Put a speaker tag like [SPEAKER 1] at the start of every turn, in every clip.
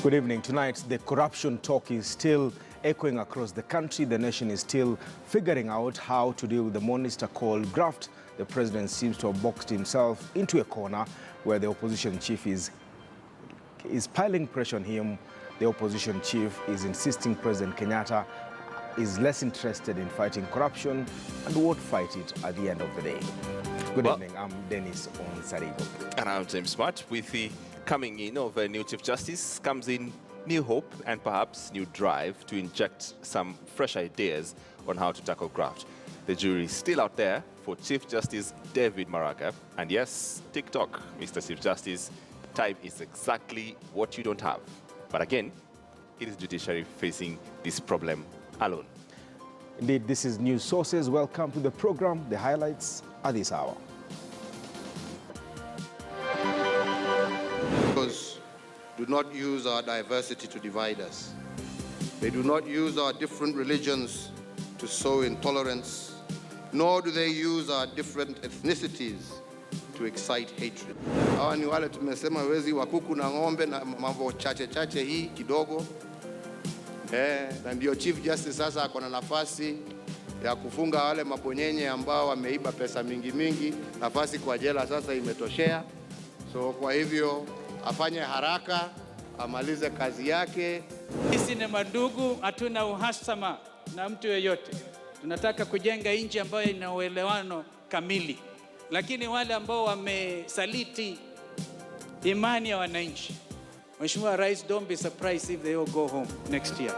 [SPEAKER 1] Good evening. Tonight, the corruption talk is still echoing across the country. The nation is still figuring out how to deal with the monster called graft. The president seems to have boxed himself into a corner where the opposition chief is piling pressure on him. The opposition chief is insisting President Kenyatta is less interested in fighting corruption and won't fight it at the end of the day. Good evening. I'm Dennis Onsarigo.
[SPEAKER 2] And I'm James Smart. With the coming in of a new Chief Justice comes in new hope and perhaps new drive to inject some fresh ideas on how to tackle graft. The jury is still out there for Chief Justice David Maraga. And yes, TikTok, Mr. Chief Justice, time is exactly what you don't have. But again, it is judiciary facing this problem alone.
[SPEAKER 1] Indeed, this is News Sources. Welcome to the program. The highlights at this hour.
[SPEAKER 3] Do not use our diversity to divide us. They do not use our different religions to sow intolerance, nor do they use our different ethnicities to excite hatred. Hawa ni wale tumesema wezi wa kuku na ng'ombe na mambo chache hii kidogo. Na ndio Chief Justice sasa ako na nafasi ya kufunga wale mabonyenye ambao wameiba pesa mingi. Nafasi kwa jela sasa imetoshea. So kwa hivyo afanye haraka, amalize kazi yake.
[SPEAKER 4] Sisi ni mandugu, hatuna uhasama na mtu yeyote. Tunataka kujenga nchi ambayo ina uelewano kamili. Lakini wale ambao wamesaliti imani ya wananchi, Mheshimiwa Rais, don't be surprised if they all go home next year.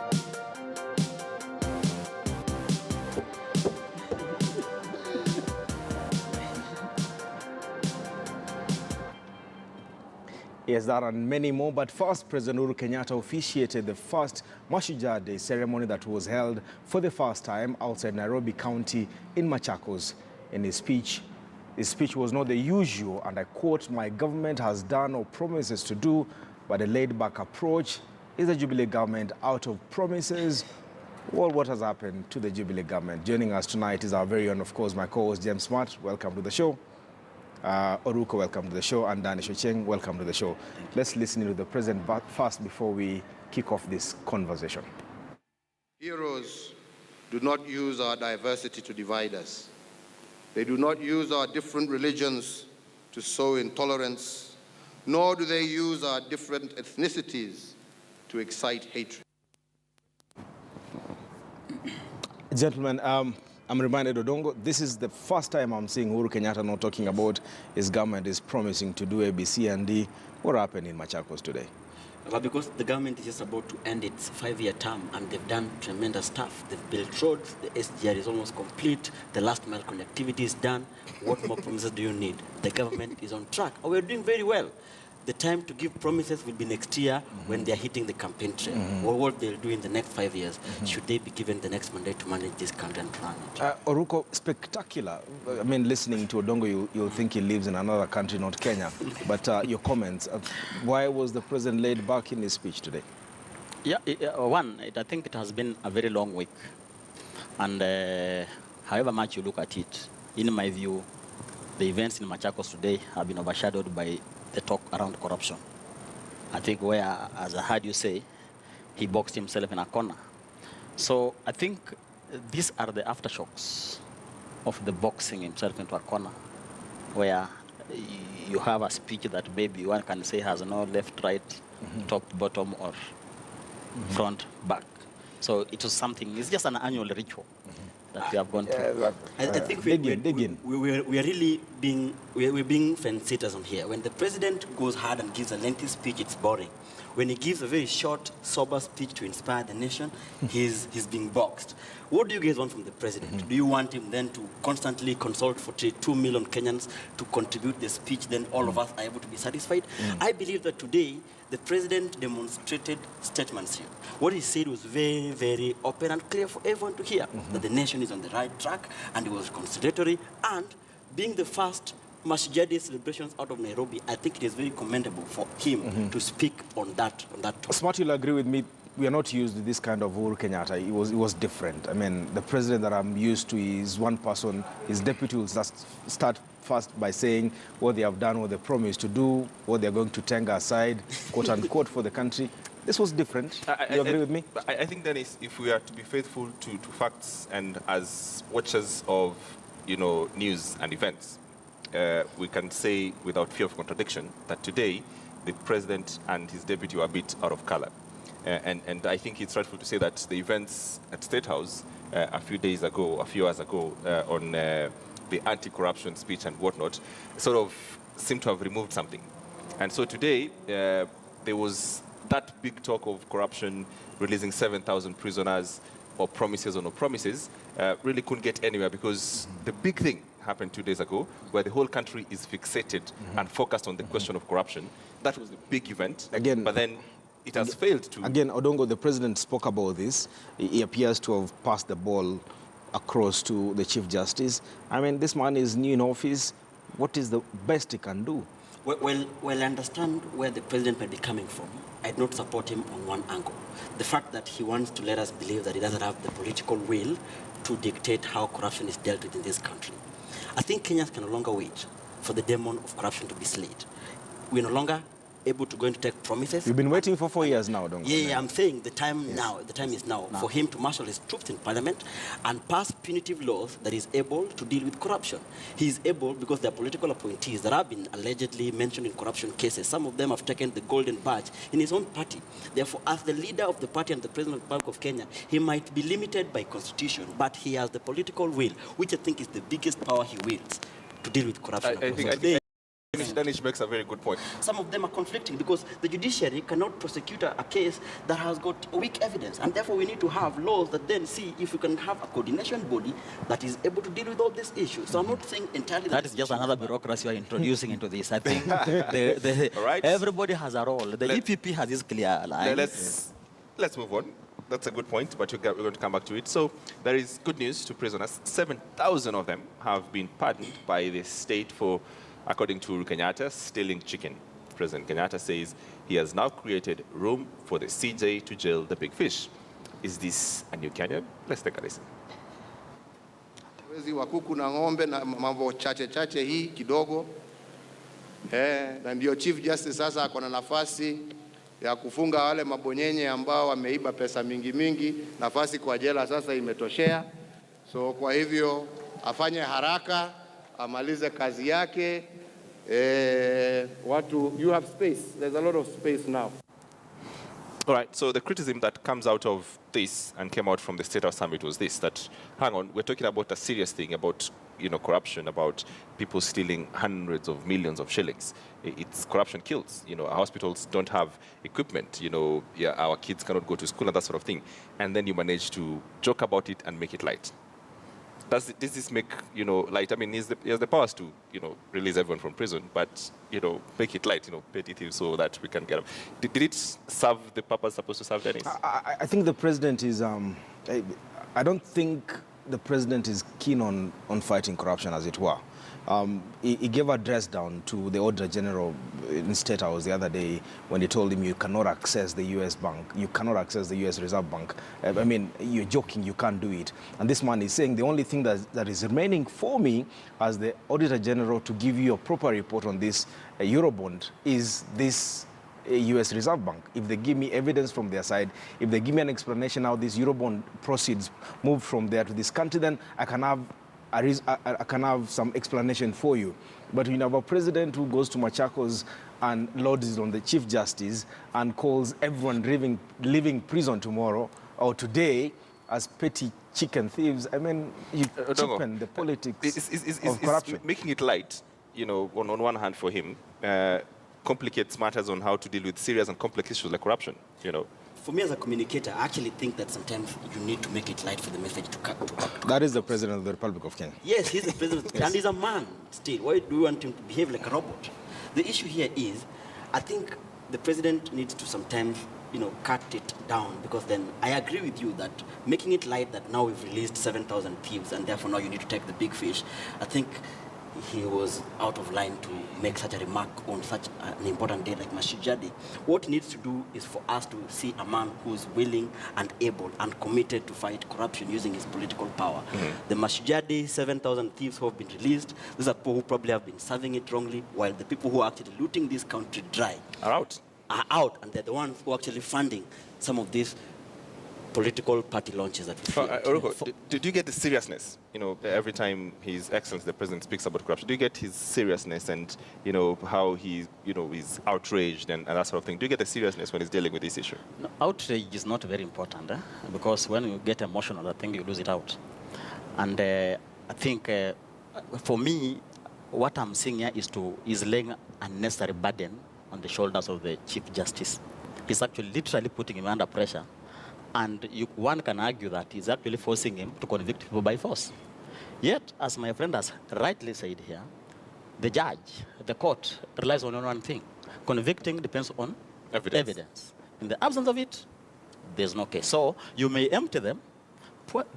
[SPEAKER 1] Yes, there are many more, but first, President Uhuru Kenyatta officiated the first Mashujaa Day ceremony that was held for the first time outside Nairobi County in Machakos. In his speech was not the usual, and I quote, "My government has done or promises to do, but a laid-back approach is the Jubilee government out of promises." Well, what has happened to the Jubilee government? Joining us tonight is our very own, of course, my co-host James Smart. Welcome to the show. Oruko, welcome to the show, and Danish Ocheng, welcome to the show. Let's listen to the president first before we kick off this conversation.
[SPEAKER 3] Heroes do not use our diversity to divide us. They do not use our different religions to sow intolerance, nor do they use our different ethnicities to excite hatred.
[SPEAKER 1] Gentlemen, I'm reminded, Odongo, this is the first time I'm seeing Uhuru Kenyatta not talking about his government is promising to do A, B, C, and D. What happened in Machakos today?
[SPEAKER 5] Well, because the government is just about to end its 5-year term, and they've done tremendous stuff. They've built roads, the SGR is almost complete, the last mile connectivity is done. What more promises do you need? The government is on track. Oh, we're doing very well. The time to give promises will be next year when they're hitting the campaign trail. What they'll do in the next 5 years, should they be given the next mandate to manage this country and run it?
[SPEAKER 1] Oruko, spectacular. I mean, listening to Odongo, you'll think he lives in another country, not Kenya. But your comments, why was the president laid back in his speech today?
[SPEAKER 5] Yeah, I think it has been a very long week. And however much you look at it, in my view, the events in Machakos today have been overshadowed by the talk around corruption. I think where, as I heard you say, he boxed himself in a corner. So I think these are the aftershocks of the boxing himself into a corner, where you have a speech that maybe one can say has no left, right, top, bottom, or front, back. So it was something, it's just an annual ritual that we have gone through. I think we're really being fence-sitters on here. When the president goes hard and gives a lengthy speech, it's boring. When he gives a very short, sober speech to inspire the nation, he's being boxed. What do you guys want from the president? Do you want him then to constantly consult 42 million Kenyans to contribute the speech, then all of us are able to be satisfied? I believe that today, the president demonstrated statesmanship. What he said was very, very open and clear for everyone to hear, that the nation is on the right track, and it was conciliatory, and being the first Mashujaa Day celebrations out of Nairobi, I think it is very commendable for him to speak on that topic.
[SPEAKER 1] Smart, you'll agree with me, we are not used to this kind of Uhuru Kenyatta. It was different. I mean, the president that I'm used to is one person, his deputy will just start first by saying what they have done, what they promised to do, what they're going to tender aside, quote unquote, for the country. This was different. You agree with me?
[SPEAKER 2] I think, Dennis, if we are to be faithful to facts and as watchers of, news and events, we can say without fear of contradiction that today the president and his deputy were a bit out of color. And I think it's rightful to say that the events at State House a few hours ago, on the anti-corruption speech and whatnot, sort of seem to have removed something. And so today, there was that big talk of corruption, releasing 7,000 prisoners, or promises or no promises, really couldn't get anywhere because the big thing happened 2 days ago where the whole country is fixated and focused on the question of corruption. That was the big event.
[SPEAKER 1] Again,
[SPEAKER 2] but then it has failed to...
[SPEAKER 1] Again, Odongo, the president spoke about this. He appears to have passed the ball across to the Chief Justice. I mean, this man is new in office. What is the best he can do?
[SPEAKER 6] Well, I understand where the president might be coming from. I'd not support him on one angle. The fact that he wants to let us believe that he doesn't have the political will to dictate how corruption is dealt with in this country. I think Kenyans can no longer wait for the demon of corruption to be slayed. We're no longer able to go and take promises.
[SPEAKER 1] You've been waiting for 4 years now, don't you?
[SPEAKER 6] Yeah, I'm saying the time is now for him to marshal his troops in parliament and pass punitive laws that is able to deal with corruption. He is able because there are political appointees that have been allegedly mentioned in corruption cases. Some of them have taken the golden badge in his own party. Therefore, as the leader of the party and the president of the Republic of Kenya, he might be limited by constitution, but he has the political will, which I think is the biggest power he wields to deal with corruption.
[SPEAKER 2] I think Danish makes a very good point.
[SPEAKER 6] Some of them are conflicting because the judiciary cannot prosecute a case that has got weak evidence, and therefore we need to have laws that then see if we can have a coordination body that is able to deal with all these issues. So I'm not saying entirely
[SPEAKER 5] that is just another bureaucracy you are introducing into this. I think
[SPEAKER 2] right.
[SPEAKER 5] Everybody has a role. The EPP has this clear line.
[SPEAKER 2] Let's move on. That's a good point, but we're going to come back to it. So there is good news to prisoners. 7,000 of them have been pardoned by the state for, according to Uhuru Kenyatta, stealing chicken. President Kenyatta says he has now created room for the CJ to jail the big fish. Is this a new Kenya? Let's take a listen.
[SPEAKER 3] Wezi wa kuku na ng'ombe na mambo chache hii kidogo. Na ndio Chief Justice sasa ako na nafasi ya kufunga wale mabonyenye ambao wameiba pesa mingi. Nafasi kwa jela sasa imetoshea. So kwa hivyo afanye haraka, amalize kazi yake. You have space. There's a lot of space now.
[SPEAKER 2] All right, so the criticism that comes out of this and came out from the State House Summit was this, that, hang on, we're talking about a serious thing, about corruption, about people stealing hundreds of millions of shillings. It's corruption kills. Our hospitals don't have equipment. Our kids cannot go to school and that sort of thing. And then you manage to joke about it and make it light. Does this make, light? I mean, he has the powers to, release everyone from prison, but, make it light, petty thieves so that we can get them. Did it serve the purpose supposed to serve, Dennis?
[SPEAKER 1] I think the president is, I don't think the president is keen on fighting corruption, as it were. He gave a dress down to the Auditor General in State House the other day when they told him you cannot access the US bank, you cannot access the US Reserve Bank. I mean, you're joking, you can't do it. And this man is saying the only thing that is remaining for me as the Auditor General to give you a proper report on this Eurobond is this US Reserve Bank. If they give me evidence from their side, if they give me an explanation how this Eurobond proceeds moved from there to this country, then I can have some explanation for you. But we have a president who goes to Machakos and lords it on the Chief Justice and calls everyone leaving prison tomorrow or today as petty chicken thieves. I mean, you cheapen the politics of corruption.
[SPEAKER 2] Making it light, on one hand for him, complicates matters on how to deal with serious and complex issues like corruption,
[SPEAKER 6] For me as a communicator, I actually think that sometimes you need to make it light for the message to cut.
[SPEAKER 1] That is the president of the Republic of Kenya.
[SPEAKER 6] Yes, he's the president, yes. And he's a man still. Why do you want him to behave like a robot? The issue here is, I think the president needs to sometimes, cut it down, because then I agree with you that making it light that now we've released 7,000 thieves and therefore now you need to take the big fish, I think he was out of line to make such a remark on such an important day like Mashujaa Day. What he needs to do is for us to see a man who's willing and able and committed to fight corruption using his political power. The Mashujaa Day, 7,000 thieves who have been released, these are people who probably have been serving it wrongly, while the people who are actually looting this country dry
[SPEAKER 2] are out.
[SPEAKER 6] are out, and they're the ones who are actually funding some of these political party launches that we see.
[SPEAKER 2] Oroko, do you get the seriousness? You know, every time His Excellency the President speaks about corruption, do you get his seriousness and, you know, how he, you know, is outraged and that sort of thing? Do you get the seriousness when he's dealing with this issue?
[SPEAKER 5] No, outrage is not very important, because when you get emotional, I think you lose it out. And I think, for me, what I'm seeing here is laying unnecessary burden on the shoulders of the Chief Justice. He's actually literally putting him under pressure. And one can argue that he's actually forcing him to convict people by force. Yet, as my friend has rightly said here, the judge, the court, relies on one thing. Convicting depends on evidence. In the absence of it, there's no case. So you may empty them,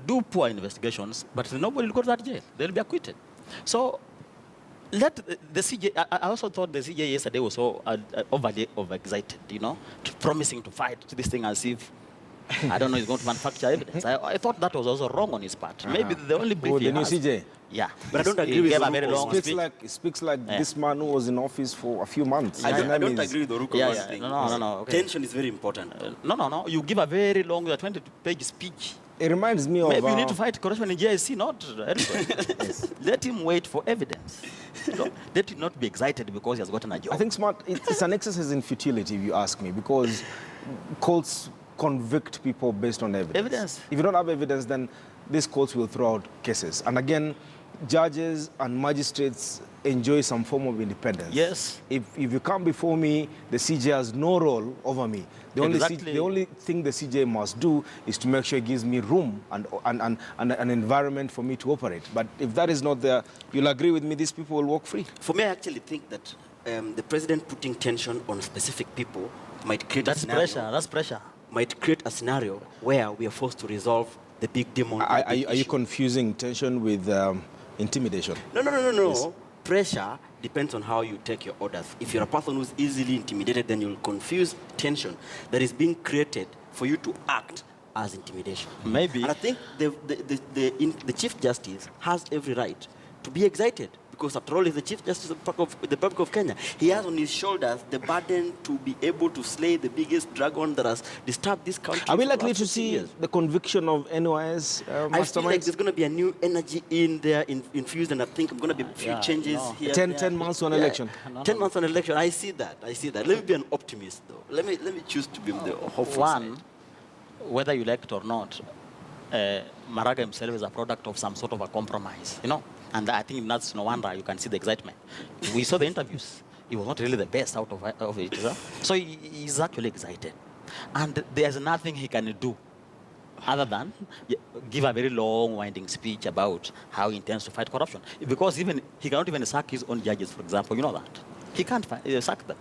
[SPEAKER 5] do poor investigations, but nobody will go to that jail. They'll be acquitted. So let the CJ, I also thought the CJ yesterday was so overly overexcited, you know, promising to fight this thing as if, I don't know, he's going to manufacture evidence. I thought that was also wrong on his part. Maybe the only brief he
[SPEAKER 1] the new
[SPEAKER 5] has.
[SPEAKER 1] CJ?
[SPEAKER 5] Yeah.
[SPEAKER 6] But I don't agree with
[SPEAKER 5] a very long
[SPEAKER 1] It
[SPEAKER 5] speech.
[SPEAKER 1] speaks like this man who was in office for a few months.
[SPEAKER 6] I don't agree with Oruko on one thing.
[SPEAKER 5] No. Okay.
[SPEAKER 6] Tension is very important.
[SPEAKER 5] No. You give a very long 20-page speech.
[SPEAKER 1] It reminds me of...
[SPEAKER 5] Maybe you need to fight corruption in JSC, not everybody. Let him wait for evidence. Let him not be excited because he has gotten a job.
[SPEAKER 1] I think it's an exercise in futility, if you ask me, because courts convict people based on evidence. If you don't have evidence, then these courts will throw out cases. And again, judges and magistrates enjoy some form of independence.
[SPEAKER 5] Yes.
[SPEAKER 1] If you come before me, the CJ has no role over me. The only thing the CJ must do is to make sure it gives me room and an environment for me to operate. But if that is not there, you'll agree with me, these people will walk free.
[SPEAKER 6] For me, I actually think that the president putting tension on specific people might create a scenario.
[SPEAKER 5] That's pressure.
[SPEAKER 6] Might create a scenario where we are forced to resolve the big demon.
[SPEAKER 1] Are you confusing tension with intimidation?
[SPEAKER 6] No. Yes. Pressure depends on how you take your orders. If you're a person who's easily intimidated, then you'll confuse tension that is being created for you to act as intimidation.
[SPEAKER 5] Maybe.
[SPEAKER 6] And I think the Chief Justice has every right to be excited, because after all, he's the Chief Justice of the Republic of Kenya. He has on his shoulders the burden to be able to slay the biggest dragon that has disturbed this country.
[SPEAKER 1] Are we likely
[SPEAKER 6] for
[SPEAKER 1] to see the conviction of NYS masterminds?
[SPEAKER 6] I feel like there's going to be a new energy in there infused, and I think I'm going to be a few changes here.
[SPEAKER 1] 10 months to an election.
[SPEAKER 6] 10 months on election. I see that. Let me be an optimist, though. Let me choose to be the hopeful
[SPEAKER 5] One,
[SPEAKER 6] side.
[SPEAKER 5] whether you like it or not, Maraga himself is a product of some sort of a compromise, you know. And I think that's no wonder you can see the excitement. We saw the interviews. He was not really the best out of it. So he's actually excited. And there's nothing he can do other than give a very long, winding speech about how he intends to fight corruption. Because he cannot even sack his own judges, for example. You know that. He can't sack them.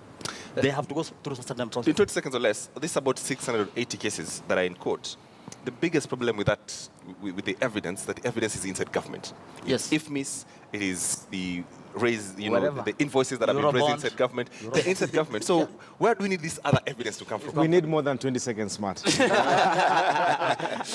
[SPEAKER 5] They have to go through certain process.
[SPEAKER 2] In 20 seconds or less, this is about 680 cases that are in court. The biggest problem with that, with the evidence, that the evidence is inside government.
[SPEAKER 5] Yes.
[SPEAKER 2] If miss, it is the the invoices that have been raised inside government. They're inside government. So where do we need this other evidence to come from?
[SPEAKER 1] We need more than 20 seconds, Matt.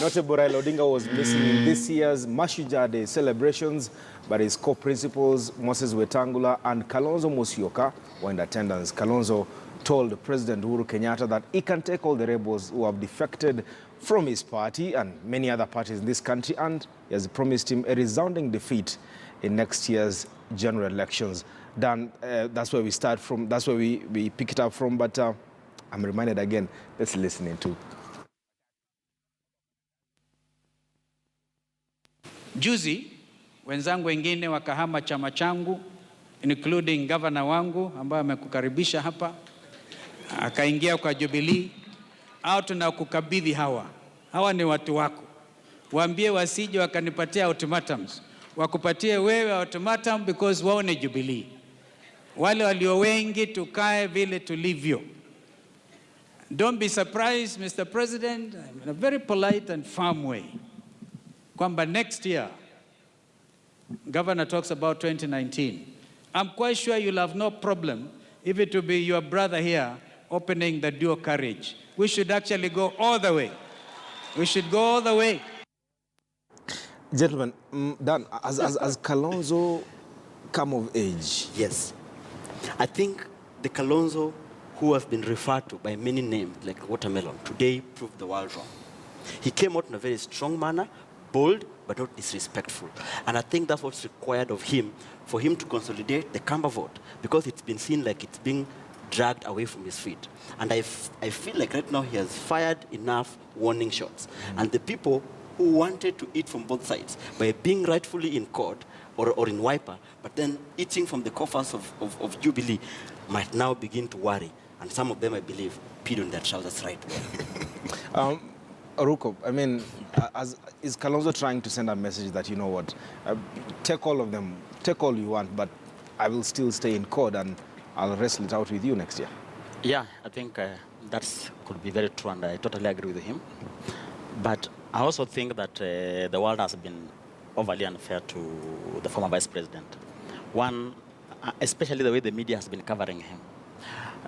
[SPEAKER 1] Notable Raila Odinga was missing in this year's Mashujaa Day celebrations, but his co-principals, Moses Wetangula and Kalonzo Musyoka, were in attendance. Kalonzo told President Uhuru Kenyatta that he can take all the rebels who have defected from his party and many other parties in this country, and he has promised him a resounding defeat in next year's general elections. Dan, that's where we start from, that's where we pick it up from, but I'm reminded again, let's listen in too.
[SPEAKER 4] Juzi, wenzangu wengine wakahama chama changu, including governor wangu ambaye amekukaribisha hapa, akaingia kwa Jubilee. Au tunakukabidhi hawa ni watu wako. Waambie wasije wakanipatia ultimatums. Wakupatie wewe ultimatum because wao ni Jubilee. Wale walio wengi tukae vile tulivyo. Don't be surprised, Mr. President, in a very polite and firm way, kwamba next year, Governor talks about 2019. I'm quite sure you'll have no problem if it will be your brother here opening the dual carriage. We should actually go all the way. We should go all the way.
[SPEAKER 1] Gentlemen, Dan, as Kalonzo come of age.
[SPEAKER 6] Yes. I think the Kalonzo who has been referred to by many names, like Watermelon, today proved the world wrong. He came out in a very strong manner, bold, but not disrespectful. And I think that's what's required of him, for him to consolidate the Kamba vote, because it's been seen like it's being dragged away from his feet. And I feel like right now he has fired enough warning shots. And the people who wanted to eat from both sides, by being rightfully in court or in Wiper, but then eating from the coffers of Jubilee, might now begin to worry. And some of them, I believe, peed on their trousers right away.
[SPEAKER 1] Ruko, I mean, is Kalonzo trying to send a message that, you know what, take all of them, take all you want, but I will still stay in court and I'll wrestle it out with you next year?
[SPEAKER 5] Yeah, I think that could be very true, and I totally agree with him. But I also think that the world has been overly unfair to the former vice president. One, especially the way the media has been covering him.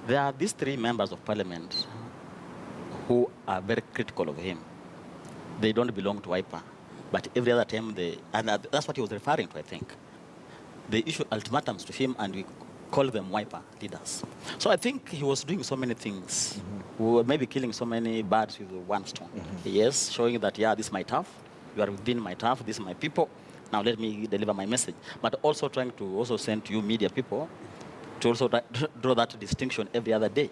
[SPEAKER 5] There are these 3 members of parliament who are very critical of him. They don't belong to Wiper, but every other time and that's what he was referring to, I think. They issue ultimatums to him, and we call them Wiper leaders. So I think he was doing so many things. We were maybe killing so many birds with one stone. Yes, showing that, yeah, this is my turf. You are within my turf. These are my people. Now let me deliver my message. But also trying to also send to you media people to also draw that distinction every other day,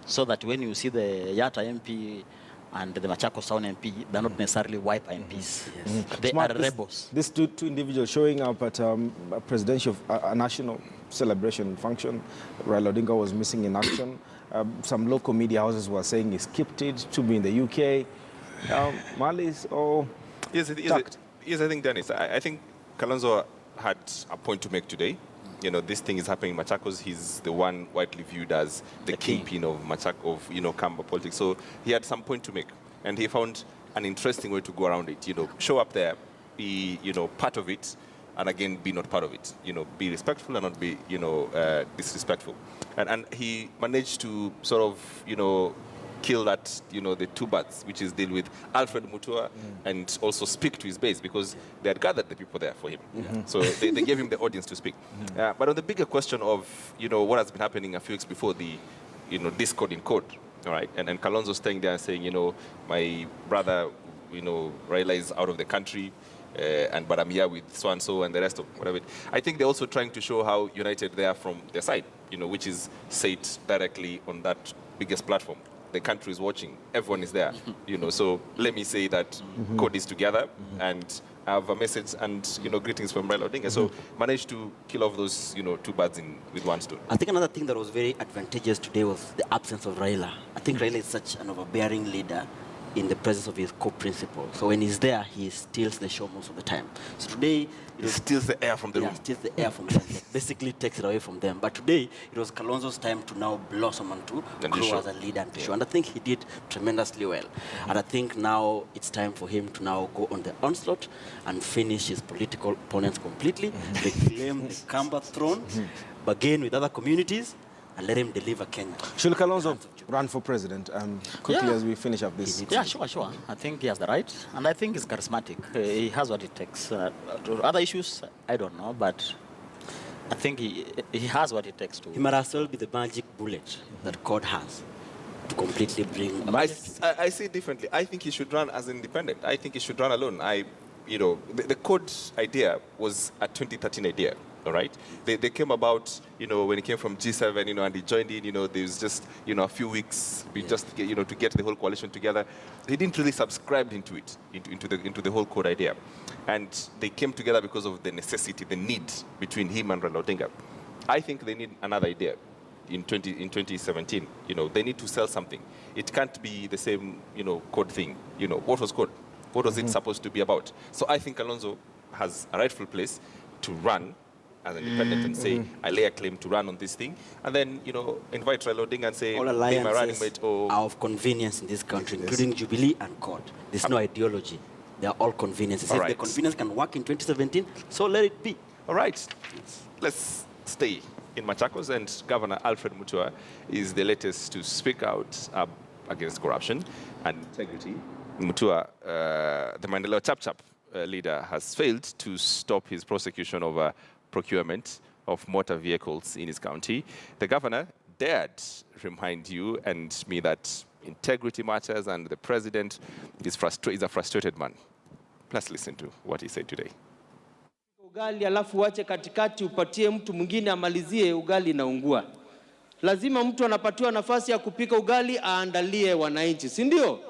[SPEAKER 5] so that when you see the Yatta MP and the Machakos Town MP, they're not necessarily Wiper MPs. Yes. They are rebels.
[SPEAKER 1] These two individuals showing up at a presidential, a national celebration function. Raila Odinga was missing in action. Some local media houses were saying he skipped it to be in the UK. Malice or
[SPEAKER 2] Yes, I think, Dennis, I think Kalonzo had a point to make today. You know, this thing is happening in Machakos. He's the one widely viewed as the kingpin of Kamba politics. So he had some point to make, and he found an interesting way to go around it. You know, show up there, be part of it, and again be not part of it. You know, be respectful and not be disrespectful. And he managed to sort of kill that, the 2 birds, which is deal with Alfred Mutua and also speak to his base, because they had gathered the people there for him. So they gave him the audience to speak. But on the bigger question of, what has been happening a few weeks before, the, discord in court, all right? And Kalonzo staying there and saying, my brother, Raila is out of the country, but I'm here with so-and-so and the rest of whatever. I think they're also trying to show how united they are from their side, which is said directly on that biggest platform. The country is watching. Everyone is there, So let me say that code is together, and I have a message and greetings from Raila Odinga. So managed to kill off those 2 birds with one stone.
[SPEAKER 6] I think another thing that was very advantageous today was the absence of Raila. I think Raila is such an overbearing leader in the presence of his co-principal. So when he's there, he steals the show most of the time. So today,
[SPEAKER 2] it steals the air from the room.
[SPEAKER 6] Steals the air from them. Basically takes it away from them. But today, it was Kalonzo's time to now blossom and to grow as a leader and to show. And I think he did tremendously well. And I think now it's time for him to now go on the onslaught and finish his political opponents completely, reclaim the Kamba throne, bargain with other communities, and let him deliver Kenya.
[SPEAKER 1] Should Kalonzo run for president? Quickly as we finish up this.
[SPEAKER 5] Yeah, sure. I think he has the right, and I think he's charismatic. He has what it takes. Other issues, I don't know, but I think he has what it takes to.
[SPEAKER 6] He might as well be the magic bullet that God has to completely bring.
[SPEAKER 2] I see it differently. I think he should run as an independent. I think he should run alone. The code idea was a 2013 idea. All right, they came about, when he came from G7, and he joined in, there was just, a few weeks, to get the whole coalition together. He didn't really subscribe into it, into the whole code idea. And they came together because of the necessity, the need between him and Raila Odinga. I think they need another idea in 2017. They need to sell something. It can't be the same, code thing. What was code? What was it supposed to be about? So I think Kalonzo has a rightful place to run as an independent and say, I lay a claim to run on this thing, and then, invite Raila Odinga and say,
[SPEAKER 6] all alliances my running mate, are of convenience in this country, including Jubilee and CORD. There's no ideology. They are all conveniences. If the convenience can work in 2017, so let it be.
[SPEAKER 2] All right. Let's stay in Machakos, and Governor Alfred Mutua is the latest to speak out against corruption and integrity. Mutua, the Maendeleo Chap leader, has failed to stop his prosecution over procurement of motor vehicles in his county. The governor dared remind you and me that integrity matters and the president is a frustrated man. Let's listen to what he said today.
[SPEAKER 7] Ugali alafu wache katikati upatie mtu mwingine amalizie, ugali naungua. Lazima mtu anapatiwa nafasi ya kupika ugali aandalie wananchi, si ndio?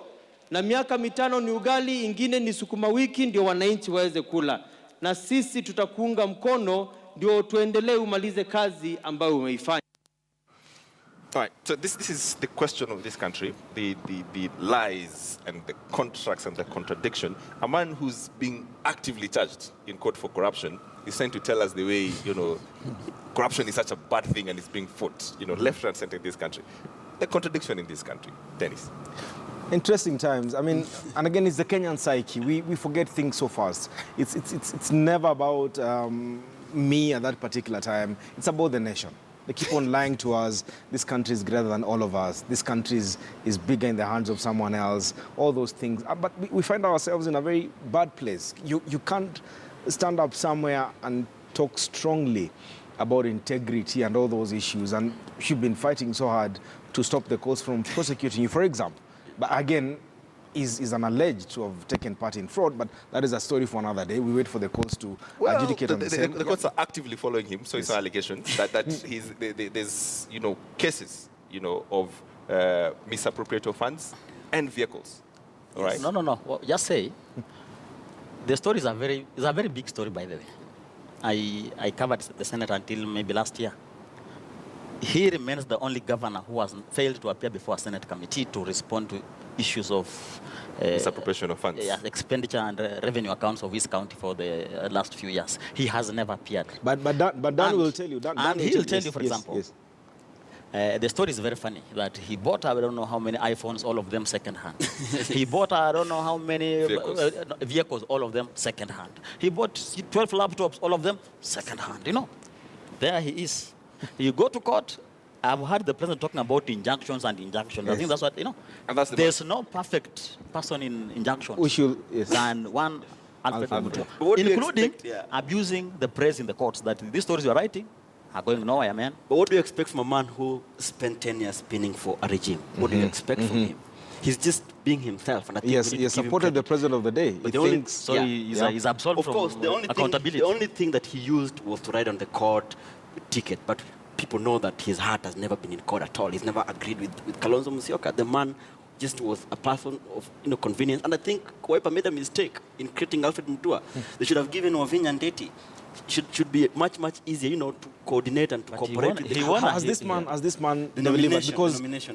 [SPEAKER 7] Na miaka 5 ni ugali, ingine ni sukuma wiki, ndio wananchi waweze kula. Na sisi tutakuunga mkono ndio tuendelee umalize kazi ambayo umeifanya.
[SPEAKER 2] All right, so this is the question of this country, the lies and the contracts and the contradiction. A man who's being actively charged in court for corruption is trying to tell us the way, corruption is such a bad thing and it's being fought, left and center in this country. The contradiction in this country. Dennis.
[SPEAKER 1] Interesting times. I mean, and again, it's the Kenyan psyche. We forget things so fast. It's never about me at that particular time. It's about the nation. They keep on lying to us. This country is greater than all of us. This country is bigger in the hands of someone else. All those things. But we find ourselves in a very bad place. You can't stand up somewhere and talk strongly about integrity and all those issues. And you've been fighting so hard to stop the courts from prosecuting you, for example. But again, is an alleged to have taken part in fraud, but that is a story for another day. We wait for the courts to adjudicate on the same.
[SPEAKER 2] The courts are actively following him, so it's an allegation that there's cases of misappropriation of funds and vehicles. All right.
[SPEAKER 5] No. Well, just say the story is a very big story, by the way. I covered the Senate until maybe last year. He remains the only governor who has failed to appear before a Senate committee to respond to issues of
[SPEAKER 2] misappropriation of funds,
[SPEAKER 5] expenditure and revenue accounts of his county for the last few years. He has never appeared.
[SPEAKER 1] But Dan will tell you.
[SPEAKER 5] And he will tell you, for example, the story is very funny, that he bought, I don't know how many iPhones, all of them second-hand. He bought, I don't know how many vehicles, all of them second-hand. He bought 12 laptops, all of them second-hand. There he is. You go to court. I've heard the president talking about injunctions and injunctions. Yes. I think that's what,
[SPEAKER 2] And that's
[SPEAKER 5] there's no perfect person in injunctions.
[SPEAKER 1] We should,
[SPEAKER 5] than one Alfred Mashujaa, including abusing the press in the courts, that these stories you're writing are going nowhere, man.
[SPEAKER 6] But what do you expect from a man who spent 10 years spinning for a regime? What do you expect from him? He's just being himself. And I think
[SPEAKER 1] he supported the president of the day.
[SPEAKER 5] But he's absolved from accountability.
[SPEAKER 6] The only thing that he used was to ride on the court ticket. But people know that his heart has never been in court at all. He's never agreed with Kalonzo Musyoka. The man just was a person of convenience. And I think Wiper made a mistake in creating Alfred Mutua. They should have given Wavinya and Ndeti. Should be much easier, to coordinate and to cooperate with the
[SPEAKER 1] Has this man delivered?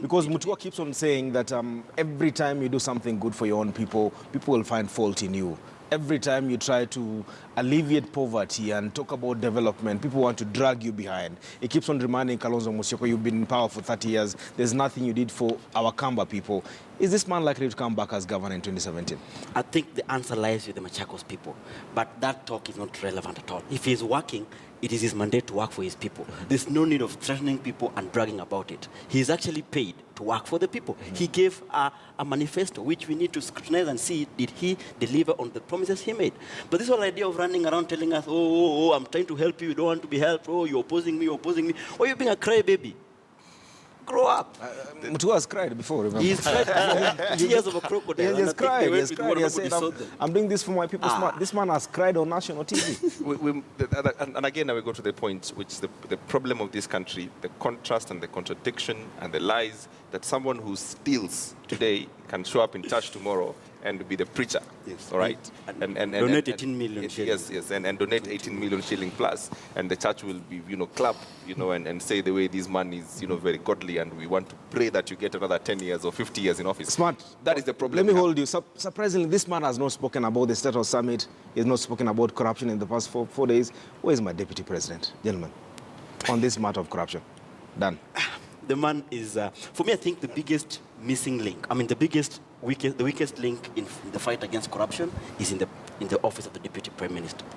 [SPEAKER 1] Because Mutua keeps on saying that every time you do something good for your own people, people will find fault in you. Every time you try to alleviate poverty and talk about development, people want to drag you behind. He keeps on reminding Kalonzo Musyoka, you've been in power for 30 years. There's nothing you did for our Kamba people. Is this man likely to come back as governor in 2017?
[SPEAKER 6] I think the answer lies with the Machakos people. But that talk is not relevant at all. If he's working, it is his mandate to work for his people. There's no need of threatening people and bragging about it. He's actually paid to work for the people. He gave a manifesto, which we need to scrutinize and see, did he deliver on the promises he made? But this whole idea of running around telling us, oh, I'm trying to help you, you don't want to be helped, oh, you're opposing me. Or you're being a crybaby. Grow up.
[SPEAKER 1] Mutua has cried before, remember?
[SPEAKER 6] He's cried tears of a crocodile.
[SPEAKER 1] He has cried. He has said, I'm doing this for my people. This man has cried on national TV.
[SPEAKER 2] And again, now we go to the point, which is the problem of this country, the contrast and the contradiction and the lies, that someone who steals today can show up in church tomorrow and be the preacher.
[SPEAKER 6] Yes.
[SPEAKER 2] All right?
[SPEAKER 6] And donate 18 million shillings.
[SPEAKER 2] Yes, and donate 18 million shilling plus. And the church will be, clap, and say the way this man is, very godly, and we want to pray that you get another 10 years or 50 years in office.
[SPEAKER 1] Smart.
[SPEAKER 2] That is the problem.
[SPEAKER 1] Let me hold you. Surprisingly, this man has not spoken about the State House Summit. He has not spoken about corruption in the past four days. Where is my deputy president, gentlemen, on this matter of corruption? Done.
[SPEAKER 6] The man is, for me, I think the biggest missing link. I mean, the weakest link in the fight against corruption is in the office of the deputy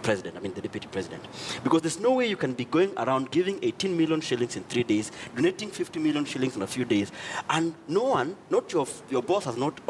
[SPEAKER 6] president. I mean, the deputy president, because there's no way you can be going around giving 18 million shillings in 3 days, donating 50 million shillings in a few days, and no one, not your boss, has not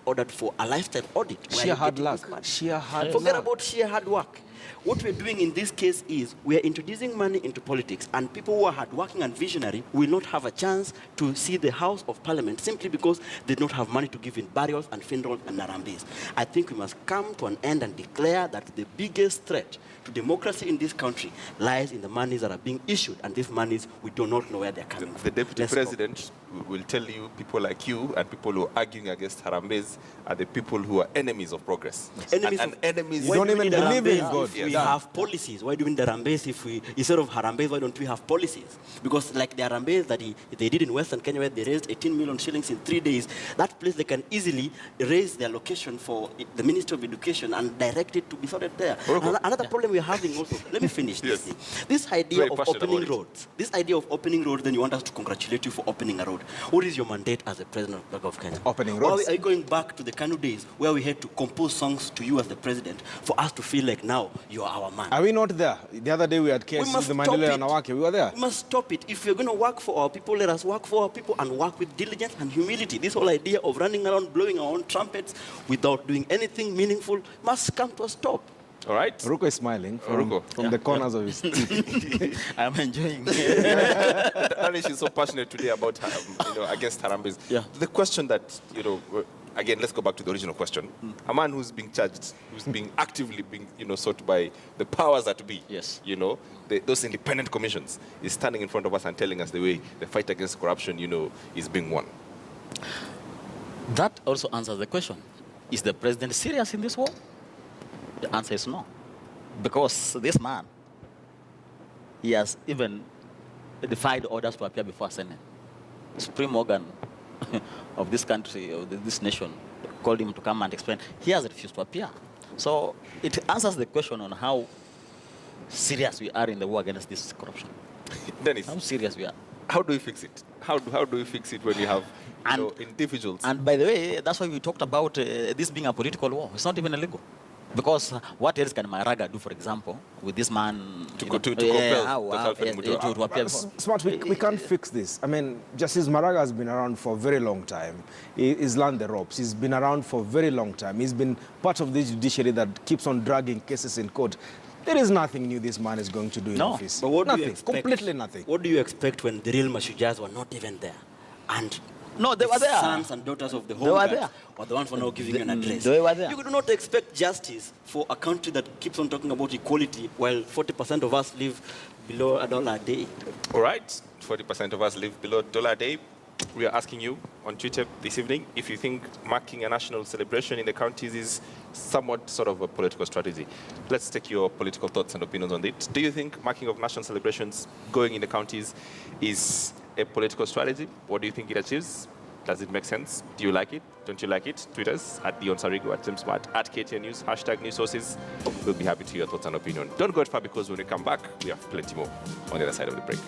[SPEAKER 6] ordered for a lifestyle audit.
[SPEAKER 1] Sheer hard luck.
[SPEAKER 6] Forget about sheer hard work. what we're doing in this case is we are introducing money into politics, and people who are hardworking and visionary will not have a chance to see the House of Parliament simply because they don't have money to give in burials and funerals and narambes. I think we must come to an end and declare that the biggest threat to democracy in this country lies in the monies that are being issued, and these monies, we do not know where they're coming from.
[SPEAKER 2] The Deputy President will tell you people like you and people who are arguing against Harambes are the people who are enemies of progress.
[SPEAKER 6] Enemies
[SPEAKER 2] and
[SPEAKER 6] of,
[SPEAKER 2] enemies.
[SPEAKER 6] why
[SPEAKER 1] don't
[SPEAKER 6] do we
[SPEAKER 1] even
[SPEAKER 6] need
[SPEAKER 1] believe in
[SPEAKER 6] Harambes
[SPEAKER 1] God.
[SPEAKER 6] if we
[SPEAKER 2] Yes.
[SPEAKER 6] have policies? Why do we need Harambes if we, instead of Harambes, why don't we have policies? Because like the Harambes that they did in Western Kenya, where they raised 18 million shillings in 3 days, that place they can easily raise their location for the Ministry of Education and direct it to be sorted there. Another problem we're having also, let me finish this thing. This idea
[SPEAKER 2] Very
[SPEAKER 6] of
[SPEAKER 2] passionate
[SPEAKER 6] opening
[SPEAKER 2] about it.
[SPEAKER 6] roads, this idea of opening roads, then you want us to congratulate you for opening a road. What is your mandate as the President of the Bank of Kenya?
[SPEAKER 1] Opening
[SPEAKER 6] Or
[SPEAKER 1] roads.
[SPEAKER 6] are you going back to the Kanu days where we had to compose songs to you as the President for us to feel like now you are our man?
[SPEAKER 1] Are we not there? The other day we had
[SPEAKER 6] We
[SPEAKER 1] cases,
[SPEAKER 6] must
[SPEAKER 1] the
[SPEAKER 6] stop
[SPEAKER 1] Mandela
[SPEAKER 6] it.
[SPEAKER 1] and Awake. We were there.
[SPEAKER 6] We must stop it. If we're going to work for our people, let us work for our people and work with diligence and humility. This whole idea of running around blowing our own trumpets without doing anything meaningful must come to a stop.
[SPEAKER 2] All right?
[SPEAKER 1] Ruko is smiling from,
[SPEAKER 2] Ruko.
[SPEAKER 1] from the corners of his teeth.
[SPEAKER 5] I'm enjoying.
[SPEAKER 2] Danish is so passionate today about against Harambes.
[SPEAKER 5] Yeah.
[SPEAKER 2] The question that, again, let's go back to the original question. A man who's being charged, who's being actively being, sought by the powers that be.
[SPEAKER 5] Yes.
[SPEAKER 2] Those independent commissions is standing in front of us and telling us the way the fight against corruption, is being won.
[SPEAKER 5] That also answers the question. Is the president serious in this war? The answer is no. Because this man, he has even defied orders to appear before Senate. Supreme organ of this country, of this nation, called him to come and explain. He has refused to appear. So it answers the question on how serious we are in the war against this corruption.
[SPEAKER 2] Dennis,
[SPEAKER 5] How serious we are.
[SPEAKER 2] how do we fix it? How do we fix it when you have individuals?
[SPEAKER 5] And by the way, that's why we talked about this being a political war. It's not even illegal. Because what else can Maraga do, for example, with this man
[SPEAKER 2] To compel Dr.
[SPEAKER 5] to appear?
[SPEAKER 1] Smart, we can't fix this. I mean, Justice Maraga has been around for a very long time. He's learned the ropes. He's been around for a very long time. He's been part of the judiciary that keeps on dragging cases in court. There is nothing new this man is going to do in office.
[SPEAKER 6] But what
[SPEAKER 1] nothing,
[SPEAKER 6] do you expect?
[SPEAKER 1] completely nothing.
[SPEAKER 6] What do you expect when the real Mashujaas were not even there? And
[SPEAKER 5] No, they were there.
[SPEAKER 6] sons and daughters of the
[SPEAKER 5] They
[SPEAKER 6] home
[SPEAKER 5] were
[SPEAKER 6] guards
[SPEAKER 5] there.
[SPEAKER 6] were the ones for now giving you an address.
[SPEAKER 5] They were there.
[SPEAKER 6] You do not expect justice for a country that keeps on talking about equality while 40% of us live below $1 a day.
[SPEAKER 2] All right, 40% of us live below $1 a day. We are asking you on Twitter this evening if you think marking a national celebration in the counties is somewhat sort of a political strategy. Let's take your political thoughts and opinions on it. Do you think marking of national celebrations going in the counties is a political strategy? What do you think it achieves? Does it make sense? Do you like it? Don't you like it? Tweet us at Dion Sarigo, at JamesMart, at KTN News, #News Sources. We'll be happy to hear your thoughts and opinion. Don't go far because when we come back, we have plenty more on the other side of the break.